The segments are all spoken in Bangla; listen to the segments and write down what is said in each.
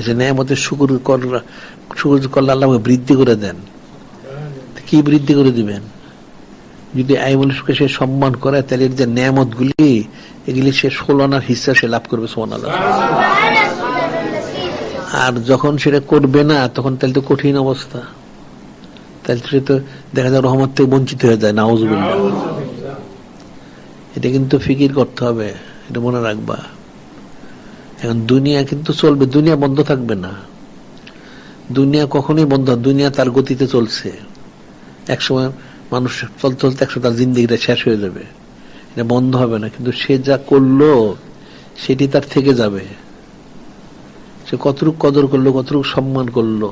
সে নেয়ামতের শুকর করলে আল্লাহ বৃদ্ধি করে দেন। কি বৃদ্ধি করে দিবেন? যদি আইমুল সুখে সে সম্মান করে, তাহলে যে নেয়ামত গুলি এগুলি সে 16 আনার হিস্সা সে লাভ করবে। সুবহানাল্লাহ। আর যখন সেটা করবে না, তখন তাহলে তো কঠিন অবস্থা, তাহলে সে তো দেখা যায় রহমত থেকে বঞ্চিত হয়ে যায়। নাউযুবিল্লাহ। এটা কিন্তু ফিকির করতে হবে, এটা মনে রাখবা। এখন দুনিয়া কিন্তু চলবে, দুনিয়া বন্ধ থাকবে না। দুনিয়া কখনোই বন্ধ, দুনিয়া তার গতিতে চলছে। একসময় মানুষ চলতে চলতে একসময় তার জিন্দেগিটা শেষ হয়ে যাবে, এটা বন্ধ হবে না। কিন্তু সে যা করলো সেটি তার থেকে যাবে। সে কতটুকু কদর করলো, কতটুকু সম্মান করলো,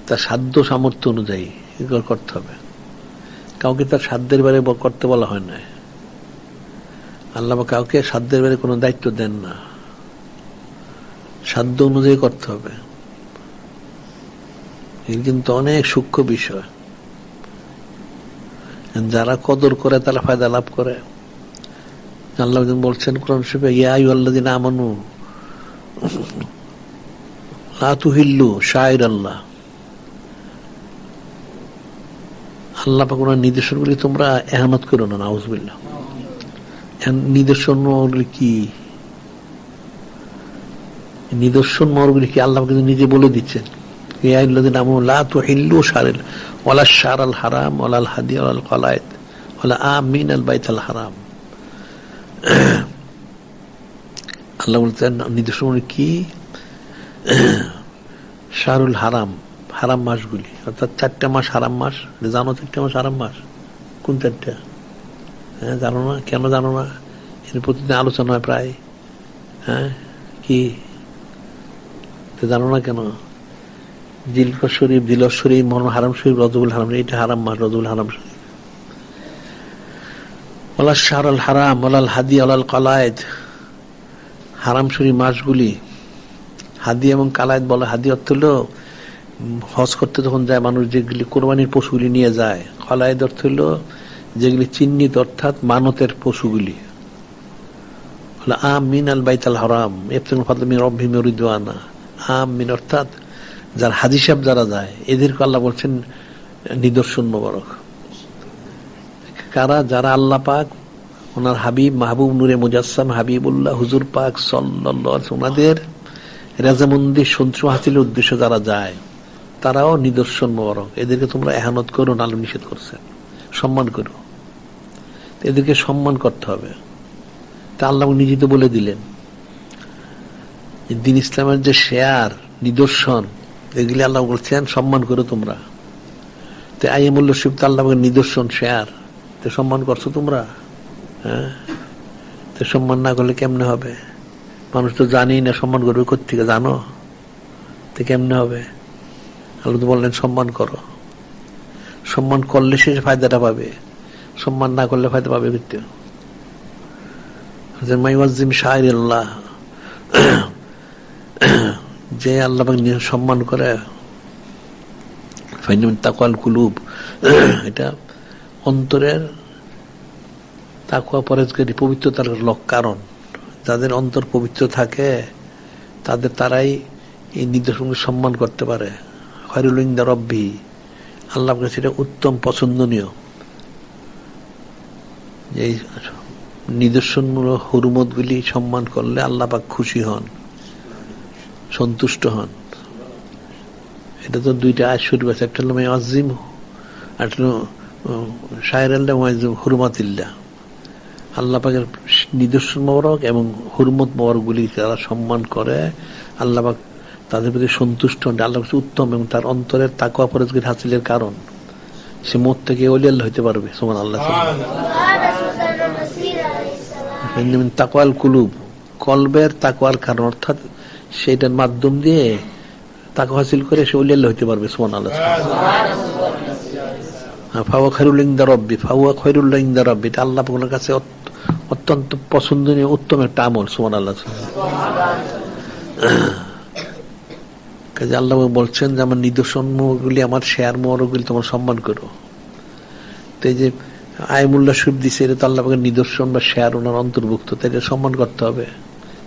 তার সাধ্য সামর্থ্য অনুযায়ী এগুলো করতে হবে। কাউকে তার সাধ্যের বাইরে করতে বলা হয় না। আল্লাহ কাউকে সাধ্যের বাইরে কোনো দায়িত্ব দেন না, সাধ্য অনুযায়ী করতে হবে। এর কিন্তু অনেক সূক্ষ্ম বিষয়। যারা কদর করে তারা ফায়দা লাভ করে। আল্লাহ বলছেন কোরআন শরীফে, ইয়া আইয়ুহাল্লাযীনা আমানু লা তুহিল্লু শাআইরাল্লাহ। আল্লাহ পাক ওনার নির্দেশনগুলি তোমরা ইহানত করো না। নাউযুবিল্লাহ। নিদর্শন কি? নিদর্শন মরগুলি কি? আল্লাহ কিন্তু নিজে বলে দিচ্ছেন, ইয়া আইয়ুহাল্লাযীনা আমানু লা তুহিল্লু শাআইরাল ওয়ালা শাহরাল হারাম ওয়ালাল হাদিয়া ওয়াল কলায়েদ ওয়ালা আমিনাল বাইতুল হারাম। আল্লাহ বলছেন নিদর্শন কি? শাহরুল হারাম, হারাম মাসগুলি, অর্থাৎ 4টা মাস হারাম মাস। জানো 4টা মাস হারাম মাস? কোন 4টা? হ্যাঁ, জানো না? কেন জানো না? এর প্রতিদিন আলোচনা হয় প্রায়। হ্যাঁ, কি জানো না কেন? জিলকদ শরীফ, জিলহজ শরীফ, মুহররম হারাম শরীফ, রজবুল হারাম। এটা হারাম মাস, রজবুল হারাম শরীফ। ওয়ালা শাহরুল হারাম ওয়ালাল হাদি ওয়ালাল কলায়েদ, হারাম শরীফ মাসগুলি। হাদি এবং কালায়েদ বলে। হাদি অর্থ হলো হজ করতে যখন যায় মানুষ যেগুলি কোরবানির পশুগুলি নিয়ে যায়। কলায়েদ অর্থ হলো যেগুলি চিহ্নিত, অর্থাৎ মানতের পশুগুলি। আমিন আল বাইতুল হারাম ইবতাগু ফাদলাম মির রাব্বিহিম ওয়া রিদওয়ানা। আমিন অর্থাৎ যারা হাজী সাহেব যারা যায়, এদেরকে আল্লাহ বলছেন নিদর্শন মোবারক। কারা? যারা আল্লাহ পাক ওনার হাবিব মাহবুব নূরে মুজাসসাম হাবিবুল্লাহ হুজুর পাক সাল্লাল্লাহু আলাইহি ওয়াসাল্লাম ওনাদের রাজামন্দি সন্তুষ্ট হাসিলের উদ্দেশ্যে যারা যায়, তারাও নিদর্শন মোবারক। এদেরকে তোমরা ইহানত করো না, আল্লাহ নিষেধ করছেন। সম্মান করো, এদেরকে সম্মান করতে হবে। তা আল্লাহ নিজে তো বলে দিলেন, দ্বীন ইসলামের যে শেয়ার, নিদর্শন, এগুলি আল্লাহ বলছেন সম্মান করো তোমরা। তো আইমুল শিব তো আল্লাহ নিদর্শন, শেয়ার, তো সম্মান করছো তোমরা। হ্যাঁ, তো সম্মান না করলে কেমনে হবে? মানুষ তো জানেই না সম্মান করবে কোত্থেকে, জানো তো কেমনে হবে? আল্লাহ তো বললেন সম্মান করো। সম্মান করলে সে ফায়দাটা পাবে, সম্মান না করলে ফায়দা পাবে কিন্তু। মাইওয়াজ্জিম শাআইরাল্লাহ, যে আল্লাহ সম্মান করে, ফাইনাল তাকওয়াল কুলুব, এটা অন্তরের তাকওয়া পরহেজগারি পবিত্রতার কারণ। যাদের অন্তর পবিত্র থাকে তারাই এই নিদর্শনকে সম্মান করতে পারে। খায়রুল ইনদা রাব্বি, আল্লাহর কাছে এটা উত্তম পছন্দনীয়। এই নিদর্শনমূলক হুরমতগুলি সম্মান করলে আল্লাহ পাক খুশি হন, সন্তুষ্ট হন। এটা তো 2টা আয়াত শরীফ আছে, একটা হলো মাইওয়াজ্জিম, আর একটা হলো শায়রাল্লাহ মাইওয়াজ্জিম হুরমাতিল্লাহ। আল্লাহ পাকের নিদর্শন মোবারক এবং হুরমত মোবারকগুলি যারা সম্মান করে, আল্লাহ পাক তাদের প্রতি সন্তুষ্ট হন। আল্লাহ কাছে উত্তম এবং তার অন্তরের তাকওয়া পরহেজগারি হাসিলের কারণ। সে মত থেকে ওলি আল্লাহ হইতে পারবে। সুবহানাল্লাহ। তাকওয়াল কুলুব, কলবের তাকওয়ার কারণ, অর্থাৎ সেইটার মাধ্যম দিয়ে তাকওয়া হাসিল করে সে ওলি আল্লাহ হইতে পারবে। সুবহানাল্লাহ। ফাওয়া খায়রুল ইনদা রাব্বি, ফাওয়া খায়রুল ইনদা রাব্বি, এটা আল্লাহ পাকের কাছে অত্যন্ত পছন্দনীয় উত্তম একটা আমল। সুবহানাল্লাহ। কাজে আল্লাহ বলছেন যে আমার নিদর্শন গুলি, আমার শেয়ার মোবারকগুলি তোমার সম্মান করো। তো এই যে আইমুল্লাহ শরীফ দিছে, এটা তো আল্লাহ পাকের নিদর্শন বা শেয়ার ওনার অন্তর্ভুক্ত, তাই এটা সম্মান করতে হবে।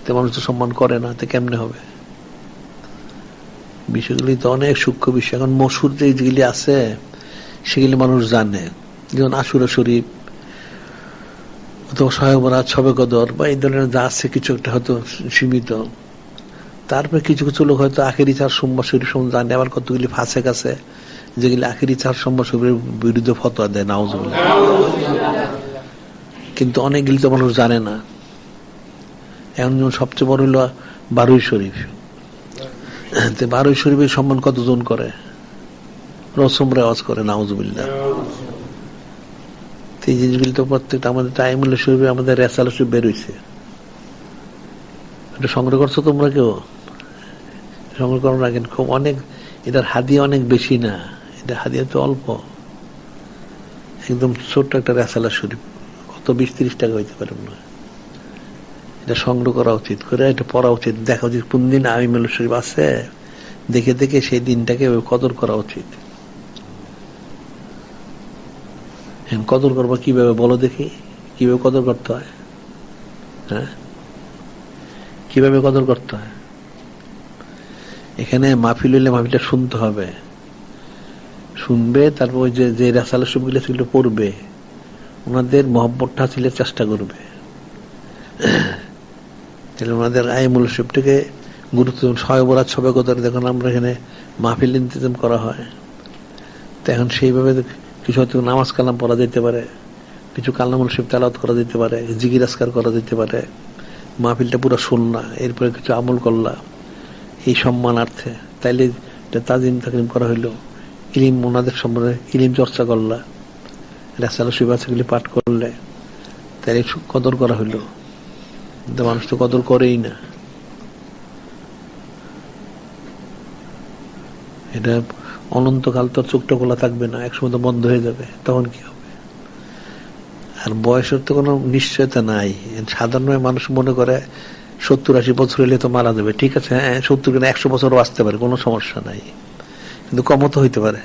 তো মানুষ তো সম্মান করে না, তো কেমনে হবে? বিষয়গুলি তো অনেক সূক্ষ্ম বিষয়। এখন মসুর যেগুলি আছে সেগুলি মানুষ জানে, যেমন আশুরা শরীফ অথবা শবে বরাত, শবে কদর বা এই ধরনের যা আছে কিছু একটা হয়তো সীমিত। তারপরে কিছু কিছু লোক হয়তো আখেরি 4 সোমবার শরীফ সম্বন্ধে জানে, আবার কতগুলি ফাসেক আছে যেগুলি আখেরি 4 সোমবার শরীফের বিরুদ্ধে ফতোয়া দেয়, নাউজুবিল্লাহ। কিন্তু অনেকগুলি তো মানুষ জানে না। এখন যেমন সবচেয়ে বড় হলো 12 শরীফ। 12 শরীফের সম্মান কতজন করে? রসম রেওয়াজ করে, নাউজুবিল্লাহ। এই জিনিসগুলি তো প্রত্যেকটা আমাদের টাইমুল শরীফে, আমাদের রেসাল শরীফ বের হইছে, এটা সংগ্রহ করছো তোমরা কেউ? সংগ্রহ করো না, কিন্তু খুব অনেক, এটার হাদিয়া অনেক বেশি না, এটা হাদিয়া তো অল্প, একদম ছোট্ট একটা রেসালা শরীফ, কত 20-30 টাকা হইতে পারে না। এটা সংগ্রহ করা উচিত, করে এটা পড়া উচিত, দেখা উচিত কোন দিন আমিমুল শরীফ আছে, দেখে দেখে সেই দিনটাকে কদর করা উচিত। কদর করবো কিভাবে বলো দেখি, কিভাবে কদর করতে হয়? হ্যাঁ, কিভাবে কদর করতে হয়? এখানে মাহফিল হইলে মাহফিলটা শুনতে হবে, শুনবে, তারপর ওই যে রাসাল সবগুলো সেগুলো পড়বে, ওনাদের মহব্বতটা হাসিলের চেষ্টা করবে, তাহলে ওনাদের আইমুল শরীফটাকে গুরুত্ব। শবে বরাত, শবে কদর দেখুন আমরা এখানে মাহফিল ইন্তজাম করা হয়, তো এখন সেইভাবে কিছু হয়তো নামাজ কালাম পড়া যেতে পারে, কিছু কালামুল শরীফ তেলাওয়াত করা যেতে পারে, জিকির আজকার করা যেতে পারে, মাহফিলটা পুরো শুনলা, এরপরে কিছু আমল করলা এই সম্মানার্থে, তাইলে তাজিম তাকরিম করা হইলো। ইলিম, ওনাদের সম্বন্ধে ইলিম চর্চা করলা, রাসাল শরীফ সেগুলি পাঠ করলে, তাইলে কদর করা হইলো। কিন্তু মানুষ তো কদর করেই না। এটা অনন্তকাল তোর চোখটা খোলা থাকবে না, একসময় তো বন্ধ হয়ে যাবে, তখন কি হবে? আর বয়সের তো কোনো নিশ্চয়তা নাই। সাধারণ মানুষ মনে করে 70-80 বছর হলে তো মারা যাবে, ঠিক আছে, হ্যাঁ 70 কিনা 100 বছরও বাঁচতে পারে, কোনো সমস্যা নাই, কিন্তু কমও তো হইতে পারে।